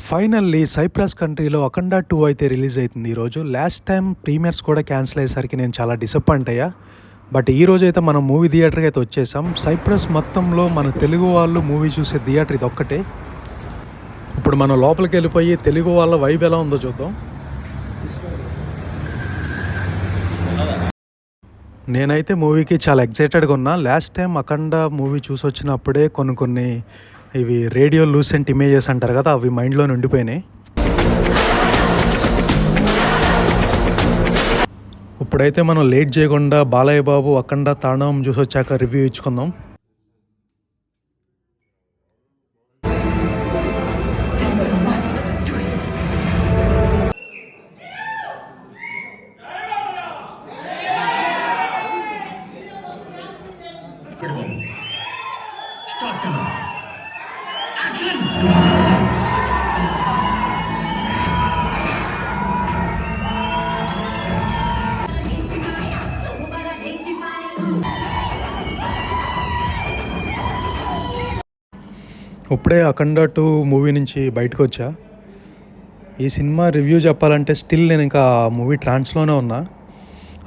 Finally cypress కంట్రీలో 'అఖండ 2' అయితే release అవుతుంది ఈరోజు. లాస్ట్ టైం ప్రీమియర్స్ కూడా క్యాన్సిల్ అయ్యేసరికి నేను చాలా డిసప్పాయింట్ అయ్యా. బట్ ఈరోజైతే మనం మూవీ థియేటర్కి అయితే వచ్చేసాం. సైప్రస్ మొత్తంలో మన తెలుగు వాళ్ళు మూవీ చూసే థియేటర్ ఇది ఒక్కటే. ఇప్పుడు మనం లోపలికి వెళ్ళిపోయి తెలుగు వాళ్ళ వైబ్ ఎలా ఉందో చూద్దాం. నేనైతే మూవీకి చాలా ఎక్సైటెడ్గా ఉన్నా. లాస్ట్ టైం 'అఖండ' మూవీ చూసి వచ్చినప్పుడే కొన్ని ఇవి రేడియో లూసెంట్ ఇమేజెస్ అంటారు కదా, అవి మైండ్లో ఉండిపోయినాయి. ఇప్పుడైతే మనం లేట్ చేయకుండా బాలయ్య బాబు 'అఖండ తాండవం' చూసి వచ్చాక రివ్యూ ఇచ్చుకుందాం. ఇప్పుడే 'అఖండ 2' మూవీ నుంచి బయటకు వచ్చా. ఈ సినిమా రివ్యూ చెప్పాలంటే స్టిల్ నేను ఇంకా మూవీ ట్రాన్స్లోనే ఉన్నా.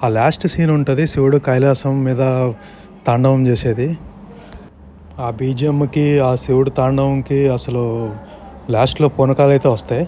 ఆ లాస్ట్ సీన్ ఉంటుంది, శివుడు కైలాసం మీద తాండవం చేసేది. ఆ బీజిఎంకి, ఆ శివుడు తాండవంకి అసలు లాస్ట్లో పూనకాలు అయితే వస్తాయి.